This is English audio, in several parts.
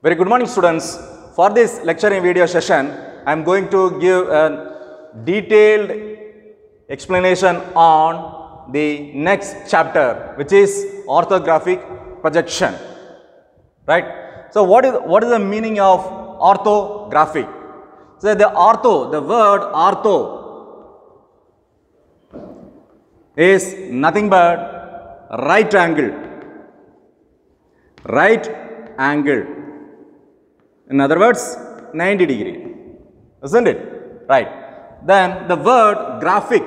Very good morning, students. For this lecturing video session, I am going to give a detailed explanation on the next chapter, which is orthographic projection. Right? So what is the meaning of orthographic? So the word ortho is nothing but right angle. Right angle. In other words, 90 degree. Isn't it? Right. Then the word graphic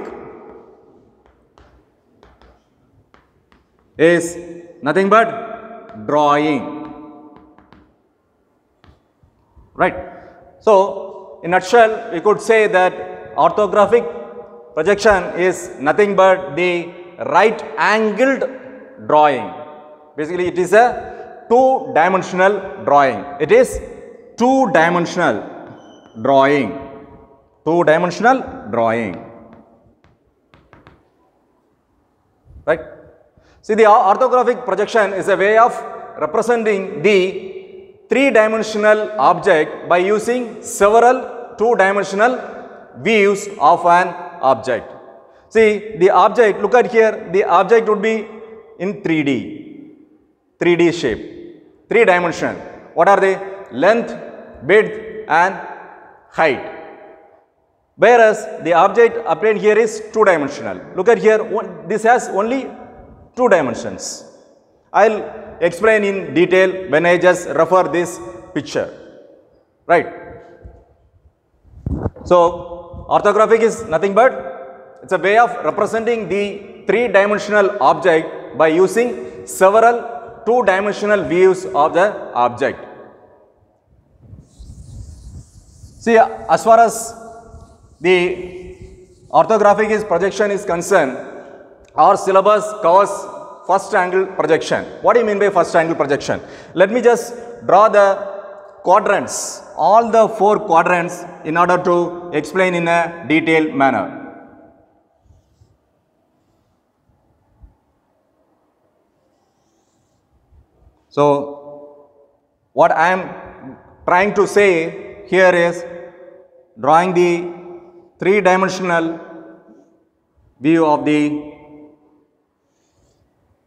is nothing but drawing. Right. So, in a nutshell, we could say that orthographic projection is nothing but the right angled drawing. Basically, it is a two-dimensional drawing. It is two-dimensional drawing. Two-dimensional drawing. Right? See, the orthographic projection is a way of representing the three-dimensional object by using several two-dimensional views of an object. See, the object, look at here, the object would be in 3D shape, three-dimensional. What are they? Length, width and height. Whereas the object obtained here is two-dimensional. Look at here, this has only two dimensions. I'll explain in detail when I just refer this picture. Right. So, orthographic is nothing but it's a way of representing the three-dimensional object by using several two-dimensional views of the object. See, as far as the orthographic projection is concerned, our syllabus covers first angle projection. What do you mean by first angle projection? Let me just draw the quadrants, all the four quadrants, in order to explain in a detailed manner. So, what I am trying to say here is drawing the three-dimensional view of the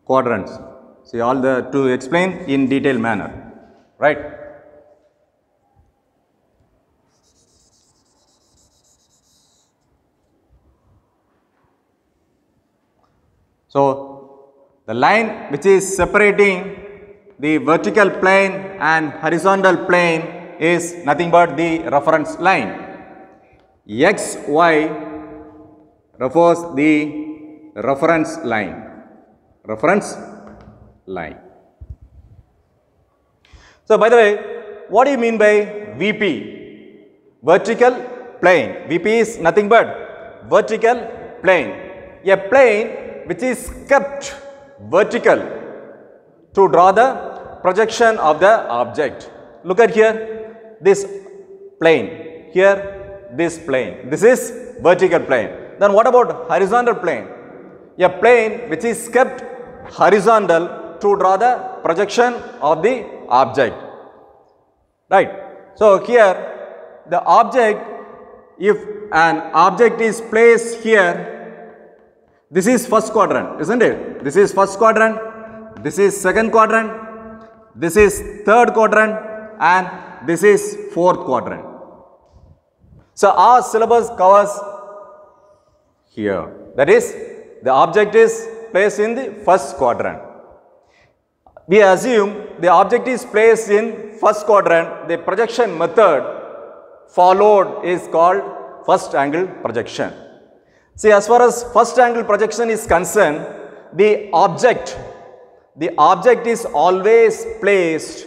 quadrants. See, all the to explain in detailed manner, right? So, the line which is separating the vertical plane and horizontal plane is nothing but the reference line. X, Y refers the reference line. Reference line. So, by the way, what do you mean by VP? Vertical plane. VP is nothing but vertical plane. A plane which is kept vertical to draw the projection of the object. Look at here, this plane. Here, this plane. This is vertical plane. Then what about horizontal plane? A plane which is kept horizontal to draw the projection of the object. Right. So, here the object, if an object is placed here, this is first quadrant, isn't it? This is first quadrant, this is second quadrant, this is third quadrant and this is fourth quadrant. So, our syllabus covers here, that is, the object is placed in the first quadrant. We assume the object is placed in first quadrant, the projection method followed is called first angle projection. See, as far as first angle projection is concerned, the object is always placed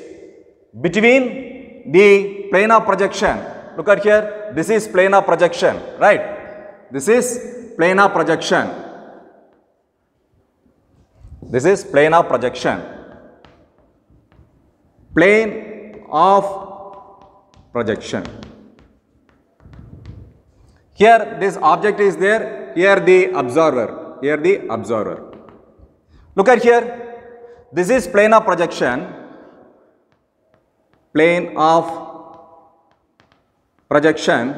between the plane of projection. Look at here, this is plane of projection, right? This is plane of projection. This is plane of projection. Plane of projection. Here this object is there, here the observer, here the observer. Look at here, this is plane of projection. plane of projection,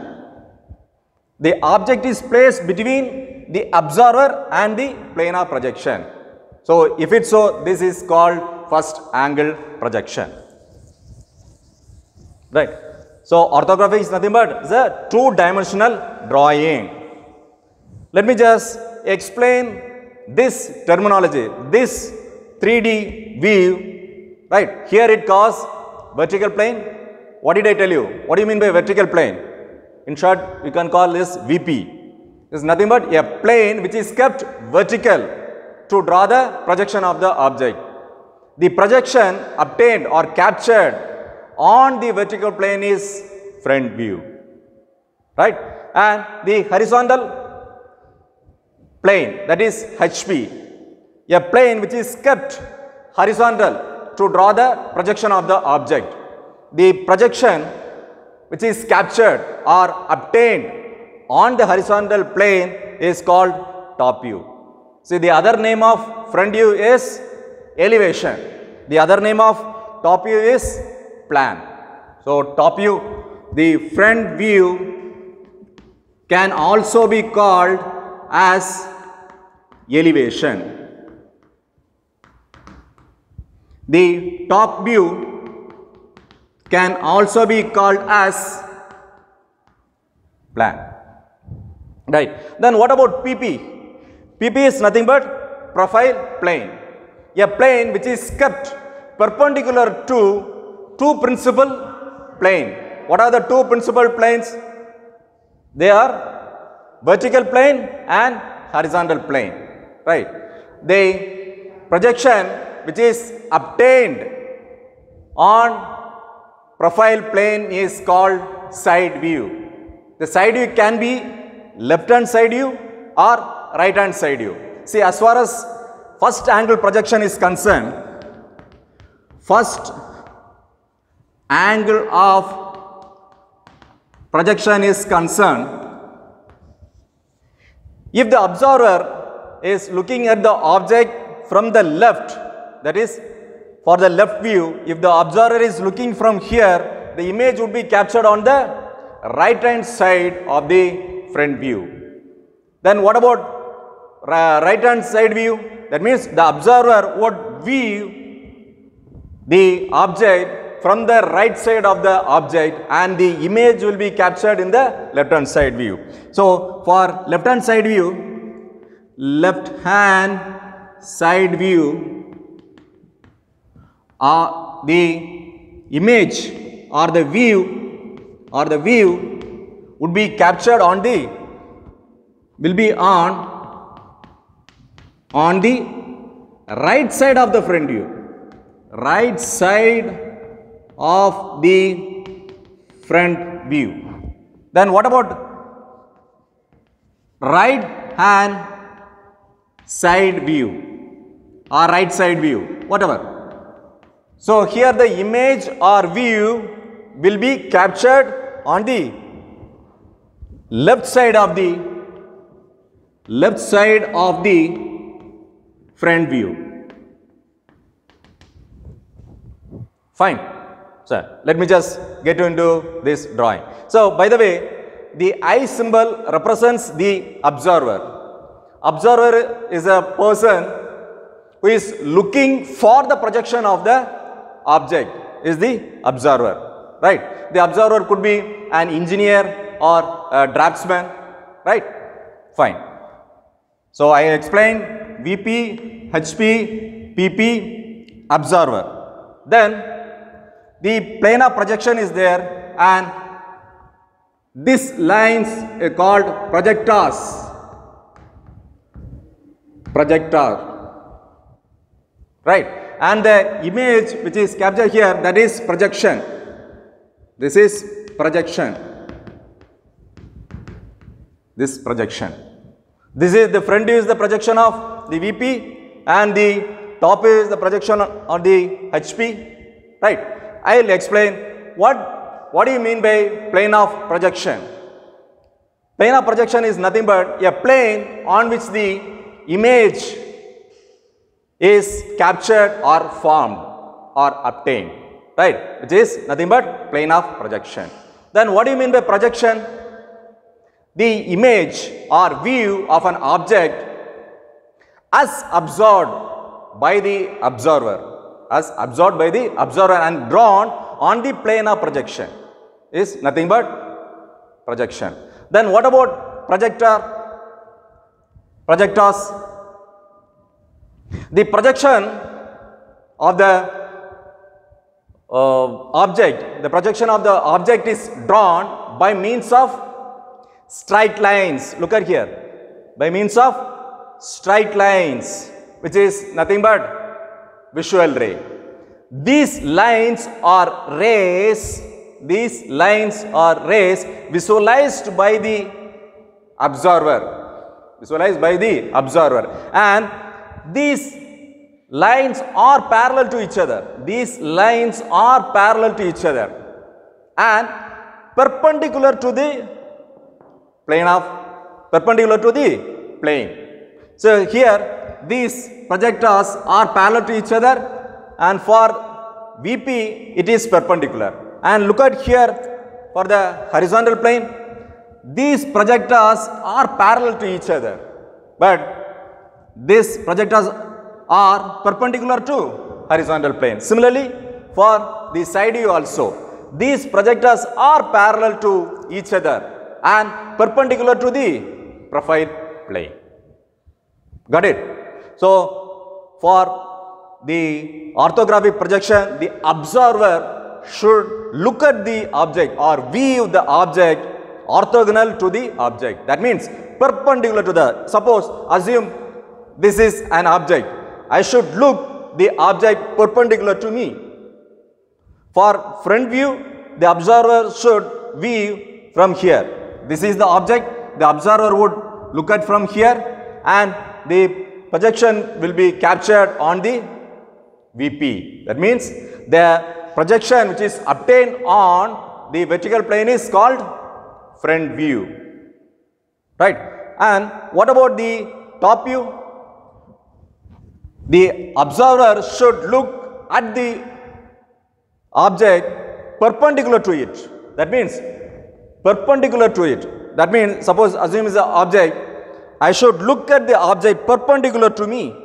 the object is placed between the observer and the plane of projection. So, if it's so, this is called first angle projection. Right. So, orthography is nothing but the two-dimensional drawing. Let me just explain this terminology, this 3D view, right? Here it calls vertical plane. What did I tell you? What do you mean by vertical plane? In short, we can call this VP. It is nothing but a plane which is kept vertical to draw the projection of the object. The projection obtained or captured on the vertical plane is front view, right? And the horizontal plane, that is HP, a plane which is kept horizontal to draw the projection of the object. The projection which is captured or obtained on the horizontal plane is called top view. See, the other name of front view is elevation. The other name of top view is plan. So, top view, the front view can also be called as elevation. The top view can also be called as plan. Right. Then what about PP? PP is nothing but profile plane. A plane which is kept perpendicular to two principal plane. What are the two principal planes? They are vertical plane and horizontal plane. Right. The projection which is obtained on profile plane is called side view. The side view can be left hand side view or right hand side view. See, as far as first angle projection is concerned, first angle of projection is concerned, if the observer is looking at the object from the left, that is for the left view, if the observer is looking from here, the image would be captured on the right hand side of the front view. Then what about right hand side view? That means the observer would view the object from the right side of the object and the image will be captured in the left hand side view. So, for left hand side view, the image or the view would be captured on the the right side of the front view, right side of the front view. Then what about right hand side view or right side view, whatever. So, here the image or view will be captured on the left side of the front view. Fine. So, let me just get into this drawing. So, by the way, the eye symbol represents the observer. Observer is a person who is looking for the projection of the object, is the observer, right? The observer could be an engineer or a draftsman, right? Fine. So, I explained VP, HP, PP, observer. Then the plane of projection is there and these lines are called projectors. Right, and the image which is captured here, that is projection. This is projection. This projection. This is the front view is the projection of the VP and the top is the projection of the HP. Right. I will explain what do you mean by plane of projection. Plane of projection is nothing but a plane on which the image is captured or formed or obtained, right, which is nothing but plane of projection. Then what do you mean by projection? The image or view of an object as absorbed by the observer, and drawn on the plane of projection is nothing but projection. Then what about projectors? The projection of the object is drawn by means of straight lines. Look at here, by means of straight lines, which is nothing but visual ray. These lines are rays visualized by the observer, and these lines are parallel to each other, and perpendicular to the plane. So here these projectors are parallel to each other, and for VP it is perpendicular. And look at here, for the horizontal plane, these projectors are parallel to each other, but these projectors are perpendicular to horizontal plane. Similarly, for the side view also, these projectors are parallel to each other and perpendicular to the profile plane. Got it? So, for the orthographic projection, the observer should look at the object or view the object orthogonal to the object. That means perpendicular to the, suppose assume this is an object, I should look the object perpendicular to me. For front view, the observer should view from here. This is the object, the observer would look at from here, and the projection will be captured on the VP. That means the projection which is obtained on the vertical plane is called front view, right? And what about the top view? The observer should look at the object perpendicular to it. That means perpendicular to it. That means suppose assume is an object, I should look at the object perpendicular to me,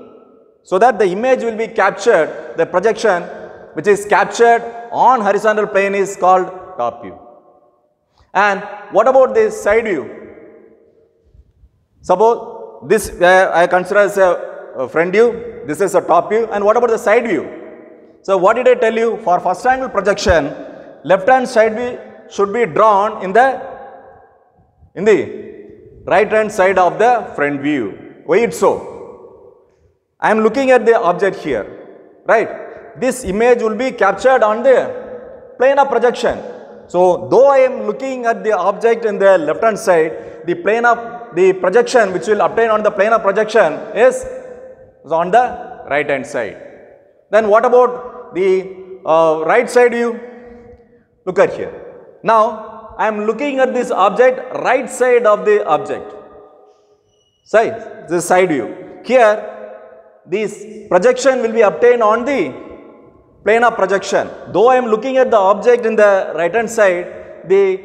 so that the image will be captured, the projection which is captured on horizontal plane is called top view. And what about the side view? Suppose this I consider as a front view, this is a top view, and what about the side view? So what did I tell you? For first angle projection, left hand side view should be drawn in the right hand side of the front view. Why it's so? I am looking at the object here, right? This image will be captured on the plane of projection. So though I am looking at the object in the left hand side, the plane of the projection which will obtain on the plane of projection is on the right hand side. Then what about the right side view? Look at here. Now I am looking at this object right side of the object. Side, this side view. Here this projection will be obtained on the plane of projection. Though I am looking at the object in the right hand side, the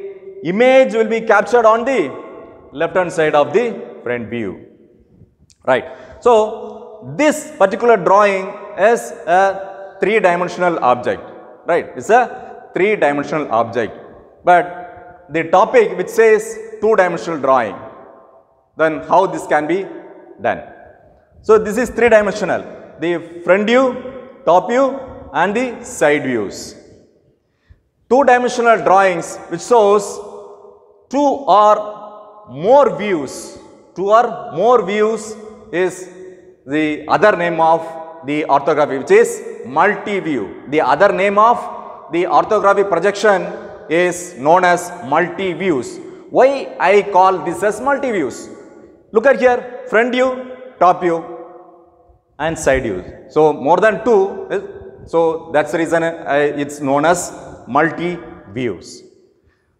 image will be captured on the left hand side of the front view. Right. So this particular drawing is a three-dimensional object. Right. It's a three-dimensional object. But the topic which says two-dimensional drawing, then how this can be done? So this is three-dimensional. The front view, top view, and the side views. Two-dimensional drawings which shows two or more views. Two or more views is the other name of the orthography, which is multi-view. The other name of the orthographic projection is known as multi-views. Why I call this as multi-views? Look at here, front view, top view, and side views. So more than two. So that's the reason it's known as multi-views.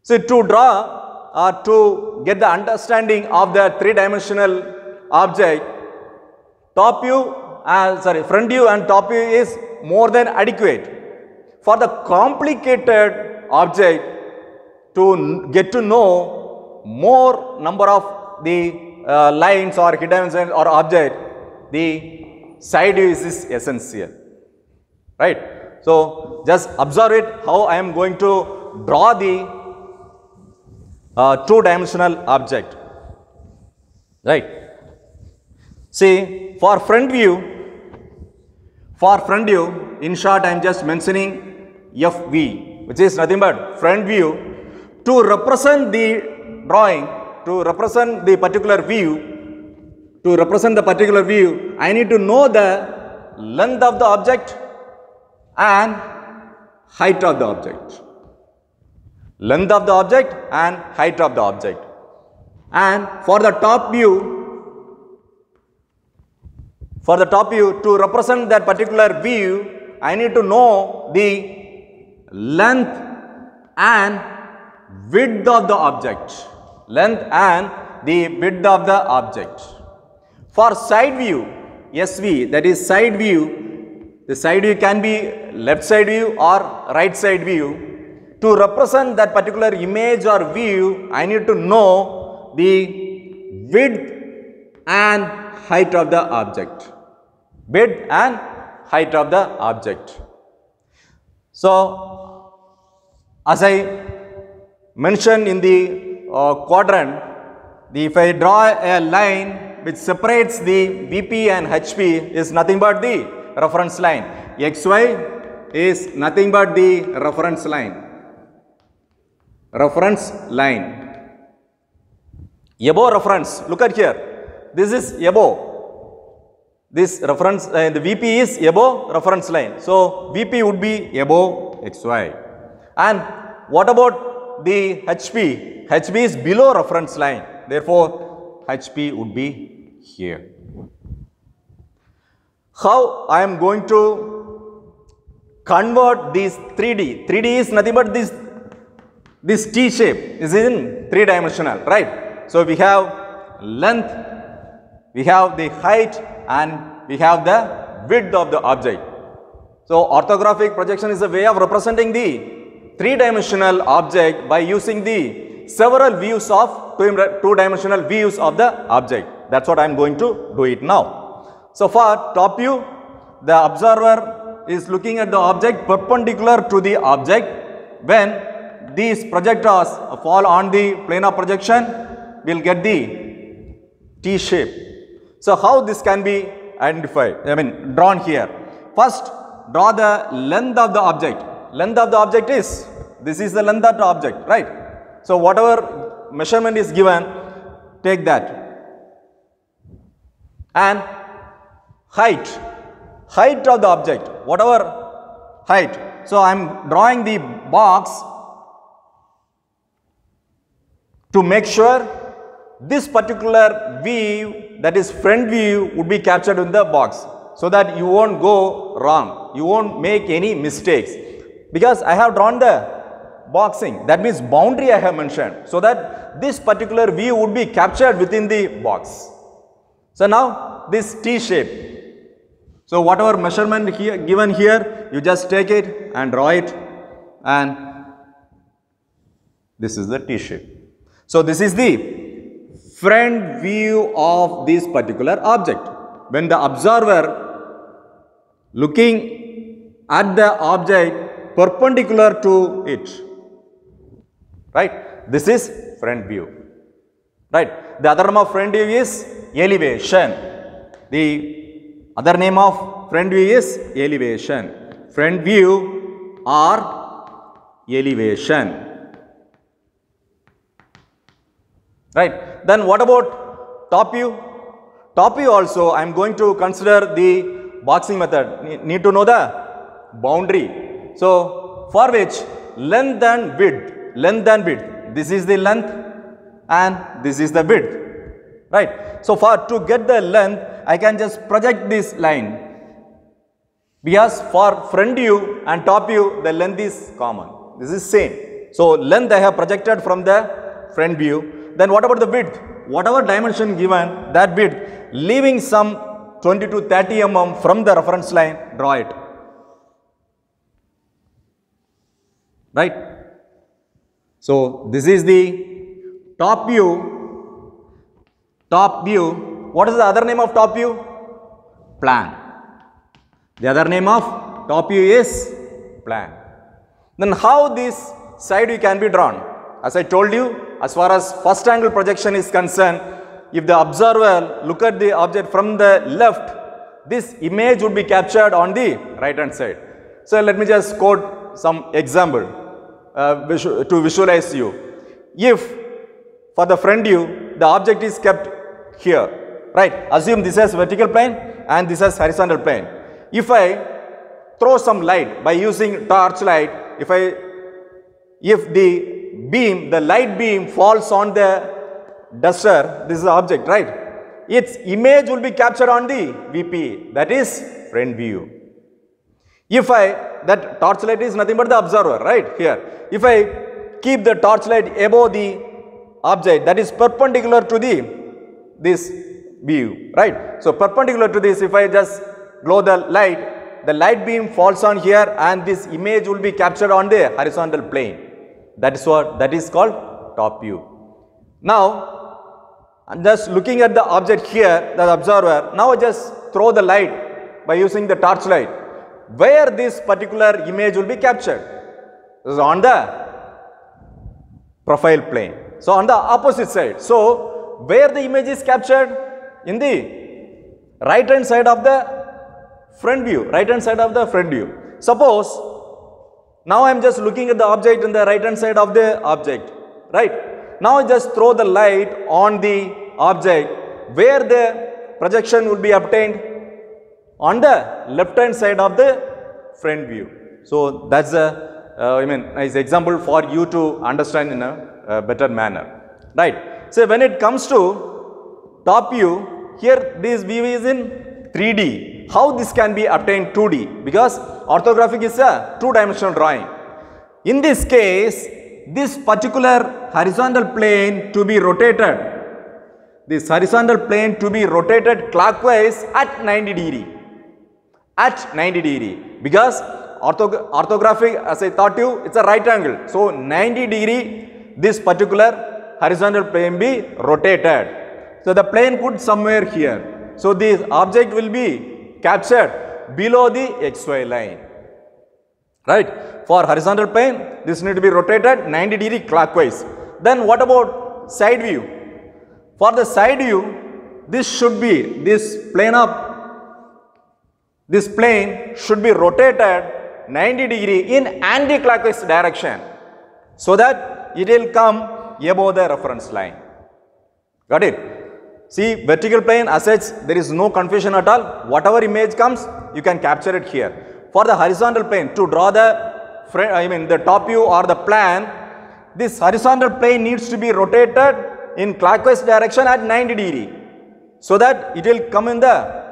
So to draw or to get the understanding of the three-dimensional object, front view and top view is more than adequate. for the complicated object to get to know more number of the lines or hidden or object, the side view is essential, right? So just observe it how I am going to draw the two-dimensional object, right? See, for front view, in short I am just mentioning FV, which is nothing but front view. To represent the drawing, to represent the particular view, I need to know the length of the object and height of the object. Length of the object and height of the object. And for the top view, to represent that particular view, I need to know the length and width of the object. Length and the width of the object. For side view, SV, that is side view, the side view can be left side view or right side view. To represent that particular image or view, I need to know the width and height of the object. Width and height of the object. So, as I mentioned in the quadrant, if I draw a line which separates the VP and HP is nothing but the reference line. XY is nothing but the reference line. Reference line. Above reference, look at here. This is above. This reference, the VP is above reference line. So, VP would be above XY. And what about the HP? HP is below reference line. Therefore, HP would be here. How I am going to convert this 3D? 3D is nothing but this T shape is in 3-dimensional, right? So, we have length, we have the height, and we have the width of the object. So, orthographic projection is a way of representing the 3-dimensional object by using the several views of 2-dimensional views of the object. That's what I am going to do it now. So, for top view, the observer is looking at the object perpendicular to the object. When these projectors fall on the plane of projection, we will get the T shape. So, how this can be identified, drawn here? First, draw the length of the object. Length of the object is, this is the length of the object, right? So, whatever measurement is given, take that. And height of the object, whatever height. So, I am drawing the box to make sure this particular view, that is front view, would be captured in the box, so that you won't go wrong, you won't make any mistakes, because I have drawn the boxing, that means boundary I have mentioned, so that this particular view would be captured within the box. So, now this T shape. So, whatever measurement here, given here, you just take it and draw it, and this is the T shape. So, this is the front view of this particular object. When the observer looking at the object perpendicular to it, right? This is front view, right? The other name of front view is elevation. The other name of front view is elevation. Front view or elevation, right? Then what about top view? Top view also I am going to consider the boxing method. Need to know the boundary. So, for which length and width. This is the length and this is the width, right? So, to get the length, I can just project this line, because for front view and top view, the length is common. This is same. So, length I have projected from the front view. Then what about the width? Whatever dimension given, that width, leaving some 20 to 30 mm from the reference line, draw it. right? So this is the top view. Top view. What is the other name of top view? Plan. The other name of top view is plan. Then how this side view can be drawn? As I told you, as far as first angle projection is concerned, if the observer look at the object from the left, this image would be captured on the right hand side. So let me just quote some example to visualize you. If for the front view, the object is kept here, right? Assume this as vertical plane and this as horizontal plane. If I throw some light by using torch light, if the light beam falls on the duster, this is the object, right? Its image will be captured on the VP, that is front view. If that torchlight is nothing but the observer, right here. If I keep the torchlight above the object, that is perpendicular to this view, right? So perpendicular to this, if I just glow the light beam falls on here and this image will be captured on the horizontal plane. That is called top view. Now, I'm just looking at the object here, the observer. Now I just throw the light by using the torchlight. Where this particular image will be captured? This is on the profile plane. So on the opposite side. So where the image is captured? In the right hand side of the front view. Right hand side of the front view. Suppose now I am just looking at the object in the right hand side of the object, right? Now I just throw the light on the object. Where the projection will be obtained? On the left hand side of the front view. So that's a nice example for you to understand in a better manner, right? So when it comes to top view, here this view is in 3D. How this can be obtained 2D? Because orthographic is a two-dimensional drawing. In this case, this particular horizontal plane to be rotated. This horizontal plane to be rotated clockwise at 90 degree. At 90 degree. Because orthographic, as I taught you, it's a right angle. So 90 degree, this particular horizontal plane be rotated. So the plane put somewhere here. So this object will be captured below the XY line. Right? For horizontal plane, this need to be rotated 90 degree clockwise. Then what about side view? For the side view, this plane should be rotated 90 degree in anti-clockwise direction, so that it will come above the reference line. Got it? See, vertical plane as such, there is no confusion at all. Whatever image comes, you can capture it here. For the horizontal plane, to draw the top view or the plan, this horizontal plane needs to be rotated in clockwise direction at 90 degree, so that it will come in the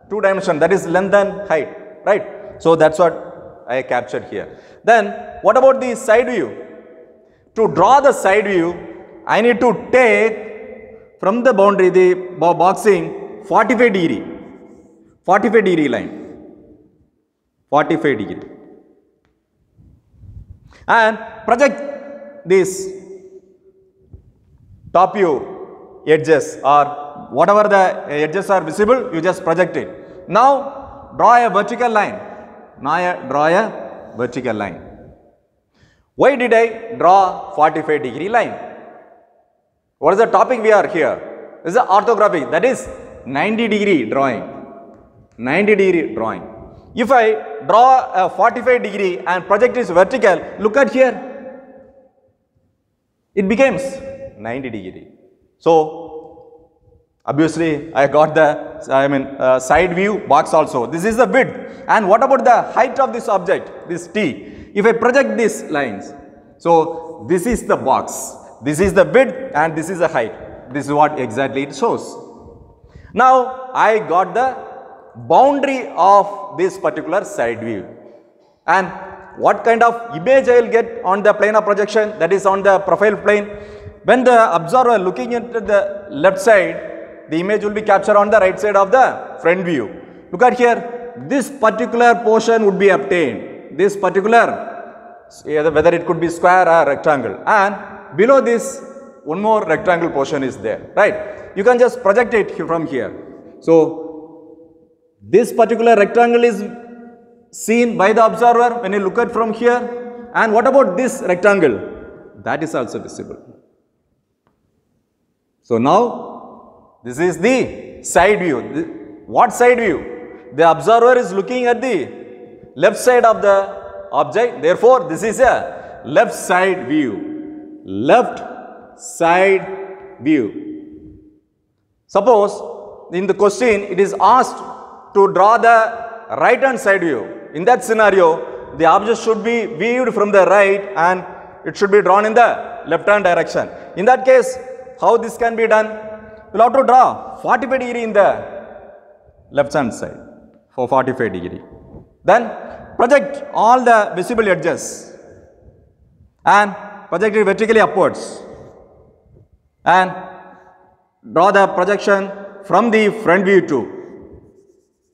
two dimension, that is length and height, right? So that's what I captured here. Then what about the side view? To draw the side view, I need to take from the boundary, the boxing, 45 degree line, 45 degree, and project this top view edges, or whatever the edges are visible, you just project it. Now draw a vertical line. Why did I draw 45 degree line? What is the topic we are here? This is the orthography, that is 90 degree drawing. 90 degree drawing. If I draw a 45 degree and project is vertical, look at here. It becomes 90 degree. So obviously I got the side view box also. This is the width. And what about the height of this object, this T? If I project these lines, so this is the box, this is the width and this is the height. This is what exactly it shows. Now I got the boundary of this particular side view. And what kind of image I will get on the plane of projection, that is on the profile plane? When the observer looking into the left side, the image will be captured on the right side of the front view. Look at here, this particular portion would be obtained. This particular whether it could be square or rectangle, and below this one more rectangle portion is there, right? You can just project it from here. So this particular rectangle is seen by the observer when you look at from here, and what about this rectangle? That is also visible. So now this is the side view. What side view? The observer is looking at the left side of the object, therefore this is a left side view. Left side view. Suppose in the question it is asked to draw the right hand side view. In that scenario, the object should be viewed from the right and it should be drawn in the left hand direction. In that case, how this can be done? We will have to draw 45 degree in the left hand side for 45 degree. Then project all the visible edges and project it vertically upwards and draw the projection from the front view too.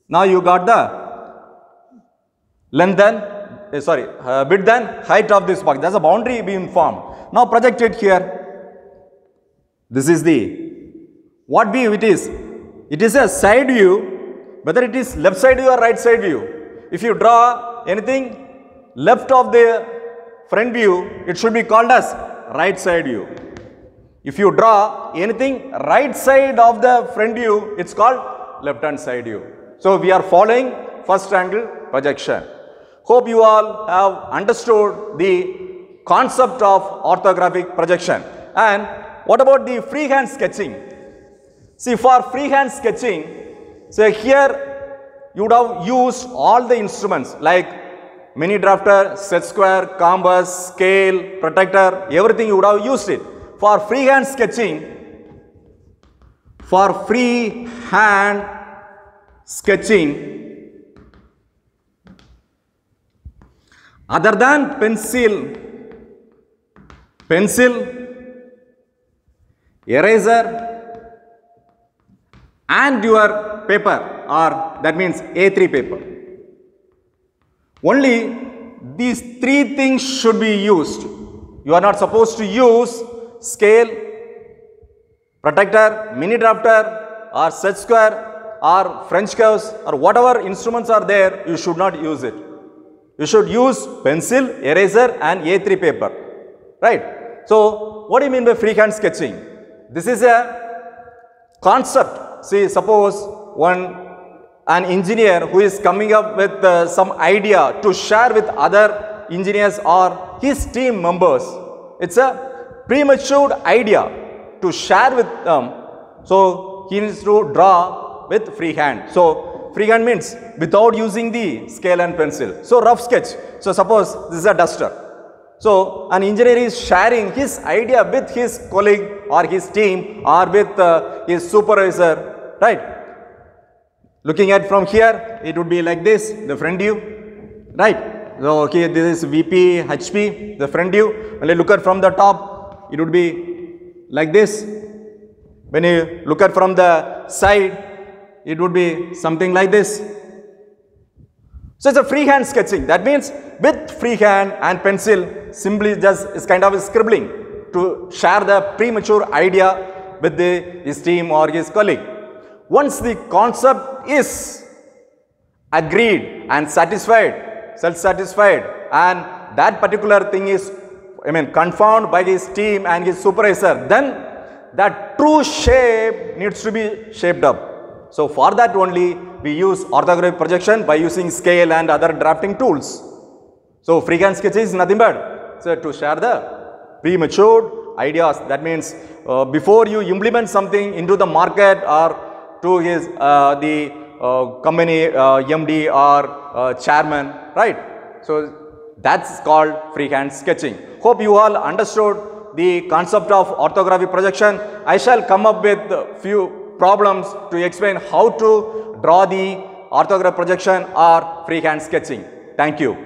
Now you got the length and width and height of this box. There is a boundary being formed. Now project it here. This is the what view it is? It is a side view, whether it is left side view or right side view. If you draw anything left of the front view, it should be called as right side view. If you draw anything right side of the front view, it's called left hand side view. So we are following first angle projection. Hope you all have understood the concept of orthographic projection. And what about the freehand sketching? See, for freehand sketching, say here you would have used all the instruments like mini drafter, set square, compass, scale, protractor, everything you would have used it. For freehand sketching, other than pencil, eraser and your paper, or that means A3 paper. Only these three things should be used. You are not supposed to use scale, protractor, mini drafter or set square or French curves or whatever instruments are there, you should not use it. You should use pencil, eraser and A3 paper, right? So what do you mean by freehand sketching? This is a concept. See, suppose an engineer who is coming up with some idea to share with other engineers or his team members. It's a premature idea to share with them. So he needs to draw with freehand. So freehand means without using the scale and pencil. So rough sketch. So suppose this is a duster. So an engineer is sharing his idea with his colleague or his team or with his supervisor, right? Looking at from here, it would be like this, the front view, right? So okay, this is VP, HP, the front view. When you look at from the top, it would be like this. When you look at from the side, it would be something like this. So it's a freehand sketching. That means with freehand and pencil, simply just is kind of scribbling to share the premature idea with his team or his colleague. Once the concept is agreed and satisfied, self-satisfied, and that particular thing is, confirmed by his team and his supervisor, then that true shape needs to be shaped up. So for that only we use orthographic projection by using scale and other drafting tools. So freehand sketch is nothing but to share the premature ideas. That means before you implement something into the market or to his the company MD or chairman, right? So that's called freehand sketching. Hope you all understood the concept of orthographic projection. I shall come up with a few problems to explain how to draw the orthographic projection or freehand sketching. Thank you.